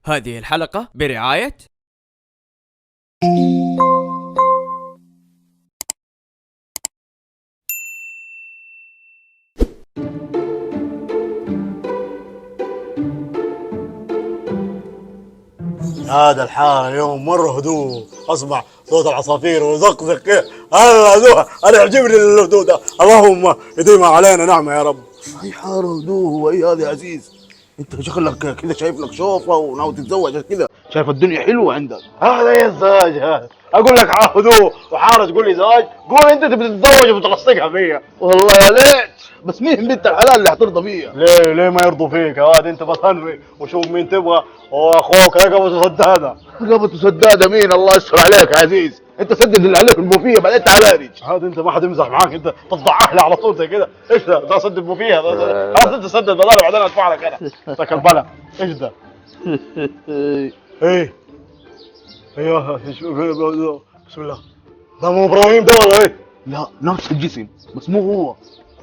هذه الحلقة برعاية هذا الحارة اليوم مرة هدوء، أسمع صوت العصافير وزقزق كيف. هذا أنا يعجبني الهدوء ده، اللهم يديمها علينا نعمة يا رب. هاي حارة هدوء وهي هذا يا عزيز. انت شكلك كذا شايف لك شوفة وناوي تتزوج كذا، شايف الدنيا حلوة عندك. هذا ايه الزواج هذا؟ أقول لك هدوء وحارة تقول لي زواج؟ قول أنت تبي تتزوج وتلصقها فيا. والله يا ليت، بس مين بنت الحلال اللي حترضى فيها؟ ليه ما يرضوا فيك يا واد؟ أنت بتهني وشوف مين تبغى، وأخوك رقبته سدادة. رقبته سدادة مين؟ الله يستر عليك يا عزيز، انت سدد اللي عليك البوفية بعدين تعال. هذا انت ما حد يمزح معاك، انت تفضح اهلي على طول زي كده. ايش ده سدد مو فيها؟ هذا انت سدد بدل بعدين ادفع لك انا. ذاك البلا ايش ده؟ ايه ايوه بسم الله. ده مو ابراهيم ده ولا ايه؟ لا نفس الجسم بس مو هو.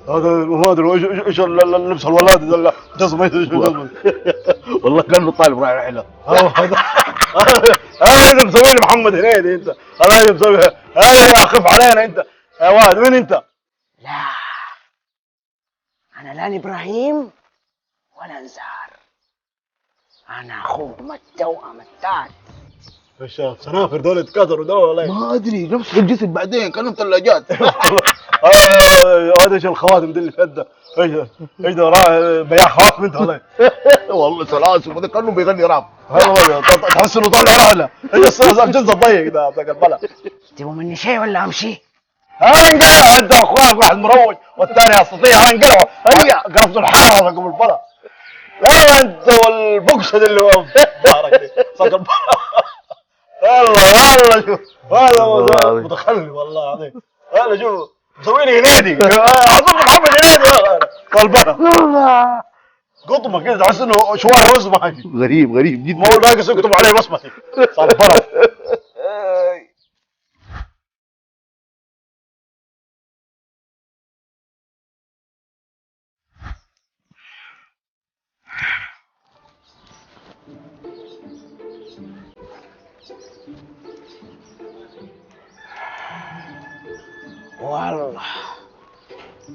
هذا ما ادري ايش اللبس الولادي ده، جزمه ايش جزمه. والله كانه طالب رايح رحلة. هذا هذا اللي مسوي لي محمد هنيدي انت. هذا اللي مسوي، هذا يخف علينا انت يا واد. مين انت؟ لا، أنا لا إبراهيم ولا نزار، أنا أخوكم التوأم الثالث. ايش السنافر دول اتكسروا دول ولا ايه؟ ما ادري نفس الجسم بعدين كانهم ثلاجات. هذا ايش الخواتم دي اللي في يده؟ ايش ده بياع خواتم انت ولا ايه؟ والله سلاسل وده كانه بيغني راب. تحس انه طالع رحله. ايش الجزء الضيق ده ذاك البلا؟ تبغوا مني شيء ولا أمشي؟ انقلعوا انت واخوانك، واحد مروج والثاني اسطيح. انقلعوا هيا قربتوا الحاره رقم البلا. لا انت والبوكس اللي هو ظهرك دي ذاك البلا. والله شوف هذا متخلي والله العظيم. هذا شوف مسويني هنيدي. اظن محمد هنيدي البلا. قطمه كده تحس انه شوارع وسمه. غريب جدا. مو ناقص يكتب عليه بصمتي صار البلا.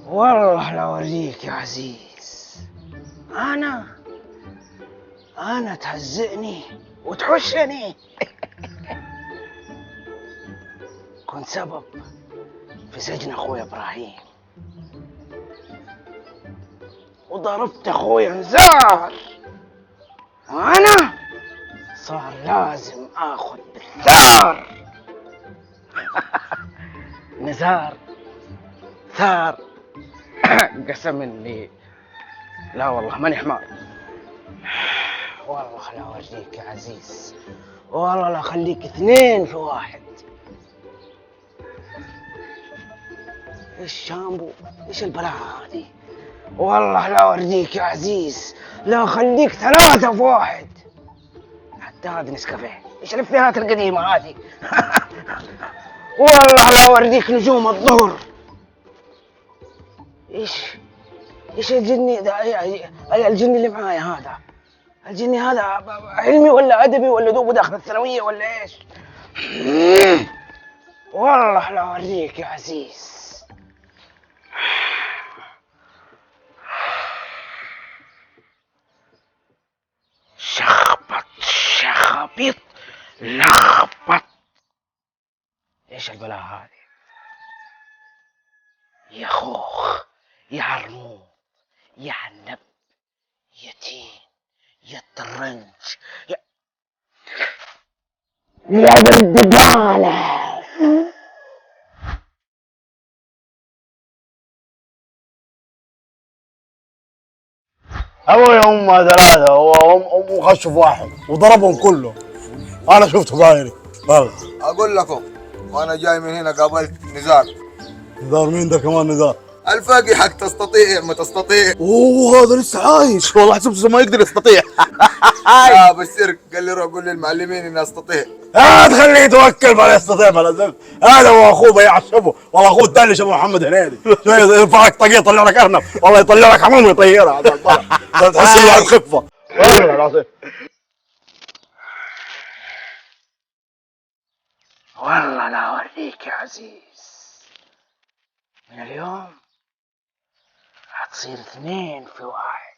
والله لا أوريك يا عزيز. أنا تهزئني وتحشني. كنت سبب في سجن أخويا إبراهيم، وضربت أخويا نزار، وأنا صار لازم آخذ بالثار. نزار ثار قسم لي. لا والله ماني حمار. والله لا اوريك يا عزيز، والله لا اخليك اثنين في واحد. ايش شامبو؟ ايش البلاء هذه؟ والله لا اوريك يا عزيز، لا اخليك ثلاثة في واحد. حتى هذا نسكافيه، ايش الافيهات القديمة هذه؟ والله لا اوريك نجوم الظهر. ايش الجني ده؟ الجني اللي معايا هذا، الجني هذا علمي ولا ادبي ولا دوب داخل الثانويه ولا ايش؟ والله لا اوريك يا عزيز. شخبط شخبط لخبط. ايش البلاء هذه؟ يا خوخ يا عرموط يا عنب يا تين يا طرنج يا بالدبالة. ابويا امها ثلاثه وخشوا في واحد وضربهم كله. انا شفته بعيني والله. اقول لكم وانا جاي من هنا قابلت نزار. نزار مين ده كمان نزار؟ الفاقي حق تستطيع ما تستطيع. اوه هذا لسه عايش. والله حسبته ما يقدر يستطيع. لا بالسرك قال لي روح قول للمعلمين اني استطيع. تخليه يتوكل فلا يستطيع فلا زلت. هذا هو اخوه بياع الشبو، والله اخوه الثاني شبه محمد هنيدي. شويه يرفع لك طاقيه يطلع لك ارنب، والله يطلع لك حمام ويطيرها. تحس انه خفه والله العظيم. والله لا اوريك يا عزيز، من اليوم هتصير 2 في 1.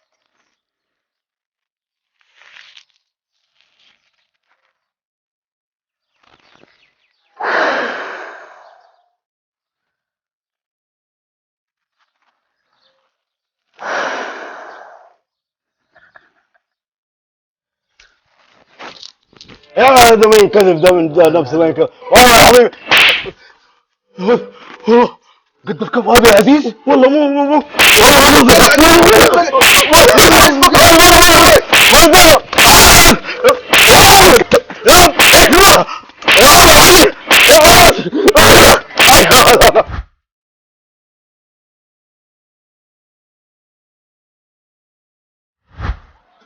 يا ده مين كذب، ده من ده نفسه وين كذب والله يا حبيبي. قد الكف هذا يا عزيز، والله مو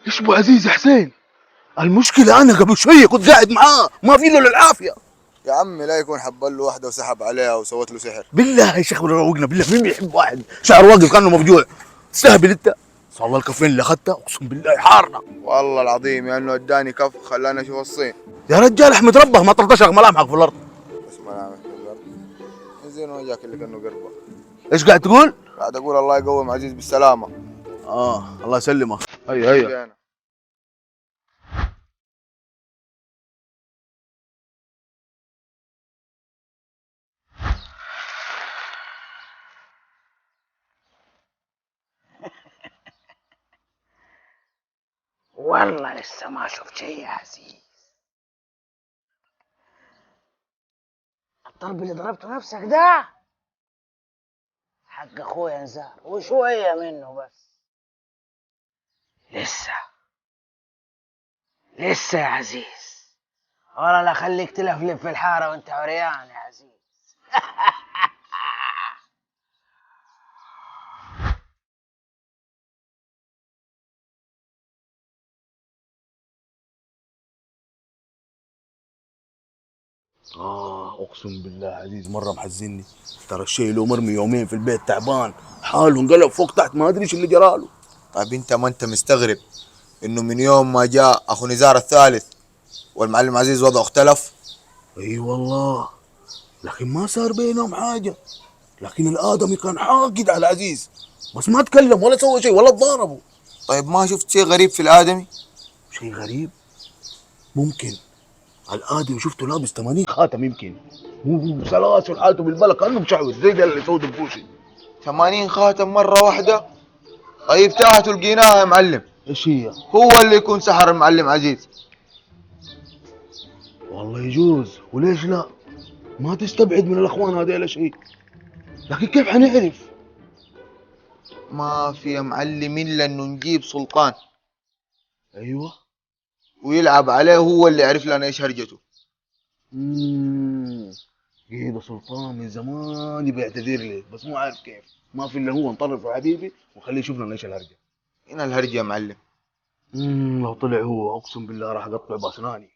ايش ابو عزيز يا حسين؟ المشكلة أنا قبل شوية كنت قاعد معاه ما في له العافية. يا عمي لا يكون حب له واحدة وسحب عليها وسوت له سحر. بالله يا شيخ روقنا بالله، مين بيحب واحد شعر واقف كأنه مفجوع؟ تستهبل أنت؟ والله الكفين اللي أخذتها أقسم بالله حارنا. والله العظيم يا انه اداني كف خلاني اشوف الصين. يا رجال احمد ربك ما طرطشك ملامحك في الأرض. بس ما نعمل بالله. زين وجاك اللي كانه قربه. إيش قاعد تقول؟ قاعد اقول الله يقوم عزيز بالسلامة. الله يسلمك. هيا. والله لسه ما شفت شيء يا عزيز. الضرب اللي ضربته نفسك ده حق اخويا نزار وشوية منه بس. لسه يا عزيز، والله لا خليك تلفلف في الحارة وانت عريان يا عزيز. أقسم بالله عزيز مرة محزني. ترى الشيء له مرمي يومين في البيت تعبان حاله انقلب فوق تحت ما أدري إيش اللي جراله. طيب انت ما انت مستغرب انه من يوم ما جاء اخو نزار الثالث والمعلم عزيز وضعه اختلف؟ اي والله، لكن ما صار بينهم حاجة. لكن الآدمي كان حاقد على عزيز بس ما تكلم ولا سوى شيء ولا تضاربه. طيب ما شفت شيء غريب في الادمي؟ شيء غريب ممكن. الآدمي شفته لابس 80 خاتم يمكن، وسلاسل حالته بالبلا كأنه مشعوذ زي ده اللي سود البوشي. 80 خاتم مرة واحدة؟ طيب تاهته لقيناها يا معلم. ايش هي؟ هو اللي يكون سحر المعلم عزيز. والله يجوز، وليش لا؟ ما تستبعد من الاخوان هذيلا شيء، لكن كيف حنعرف؟ ما في يا معلم الا انه نجيب سلطان ايوه ويلعب عليه، هو اللي يعرف لنا ايش هرجته. قيد سلطان من زمان بيعتذر لي بس مو عارف كيف. ما في الا هو نطرف يا حبيبي وخليه يشوف لنا ايش الهرجه. هنا الهرجه يا معلم. لو طلع هو اقسم بالله راح اقطع باسناني.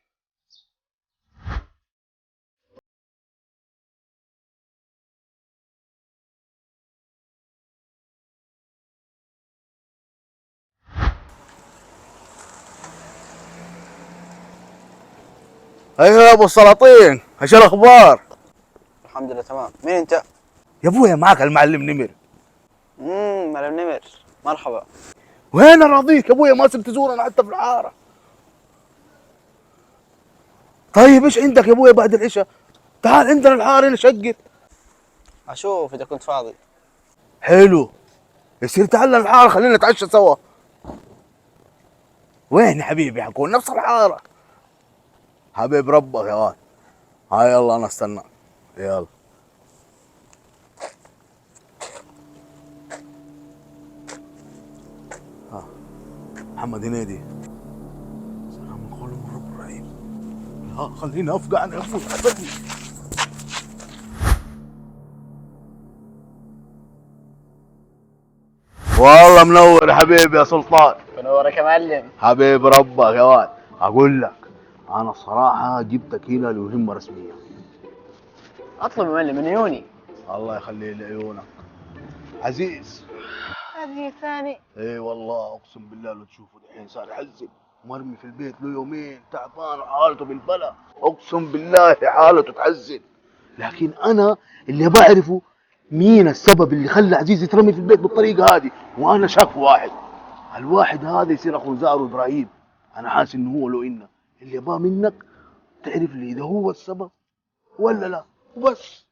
ايوه يا ابو السلاطين، ايش الاخبار؟ الحمد لله تمام. مين انت؟ يا ابويا معك المعلم نمر. معلم نمر، مرحبا. وين اراضيك يا ابويا ما صرت تزورنا حتى في الحاره. طيب ايش عندك يا ابويا بعد العشاء؟ تعال عندنا الحاره نشقر. اشوف اذا كنت فاضي. حلو، يصير تعال الحاره خلينا نتعشى سوا. وين يا حبيبي حكون نفس الحاره. حبيب ربك يا واد. هاي يلا انا استناك. يلا محمد هنيدي. سلام قول من رب الرحيم. لا خليني افقع انا يا ابوي حسدني. والله منور يا حبيبي يا سلطان. منورك يا معلم. حبيب ربك يا واد. اقول لك انا الصراحه جبتك هنا لمهمه رسميه. اطلب يا معلم من عيوني. الله يخلي لي عيونك. عزيز. هذه ثاني. اي والله اقسم بالله لو تشوفه دحين صار يحزن. مرمي في البيت له يومين، تعبان وحالته بالبلا، اقسم بالله حالته تحزن. لكن انا اللي بعرفه مين السبب اللي خلى عزيز يترمي في البيت بالطريقه هذه، وانا شاك في واحد. الواحد هذا يصير اخو زارو ابراهيم. انا حاسس انه هو لو انه اللي يباه منك تعرف لي اذا هو السبب ولا لا، وبس.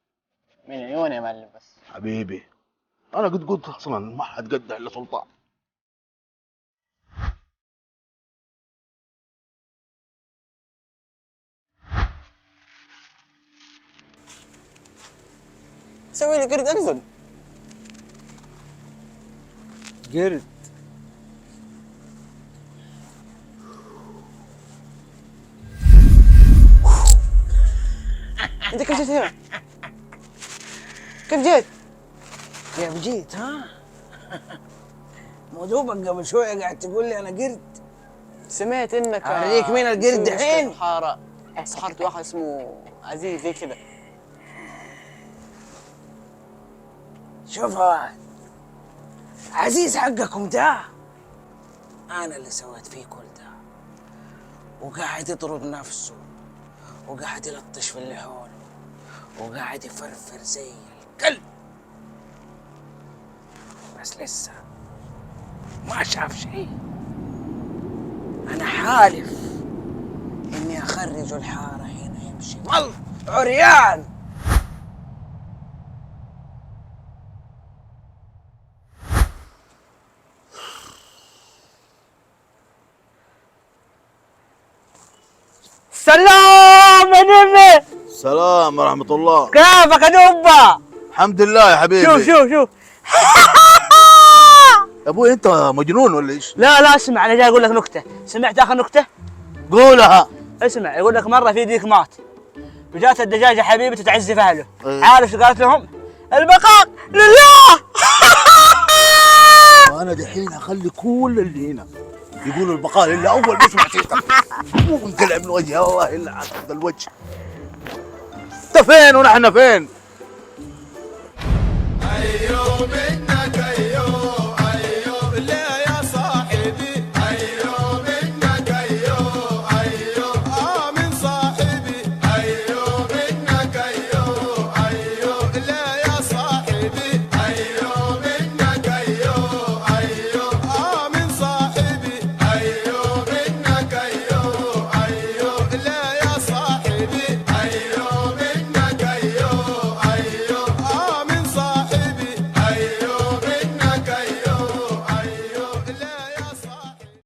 من عيوني يا معلم بس. حبيبي انا قد قلت اصلا ما حد قدها الا سلطان. سوي لي قرد انزل. قرد. انت كيف جيت هنا؟ كيف جيت؟ كيف جيت ها؟ مو دوبك قبل شويه قاعد تقول لي انا قرد. سمعت انك أوريك مين القرد تسوي الحين؟ حارة سحرت واحد اسمه عزيز زي كذا. شوف هاد عزيز حقكم ده انا اللي سويت فيه كل ده، وقاعد يضرب نفسه وقاعد يلطش في اللي حوله وقاعد يفرفر زي الكلب، بس لسه ما شاف شيء. انا حالف اني اخرج الحاره هنا يمشي مل عريان. سلام يا نمي. السلام ورحمة الله. كيفك يا دبة؟ الحمد لله يا حبيبي. شوف يا ابوي انت مجنون ولا ايش؟ لا اسمع، انا جاي اقول لك نكته. سمعت اخر نكته؟ قولها. اسمع، يقول لك مره في ديك مات وجات الدجاجه حبيبته تعزي في اهله. عارف شو قالت لهم؟ البقاء لله. وانا دحين اخلي كل اللي هنا يقولوا البقاء لله اول ما يسمع سيرتك. مو انقلع من وجهي والله الا عاد الوجه. انت فين ونحن فين؟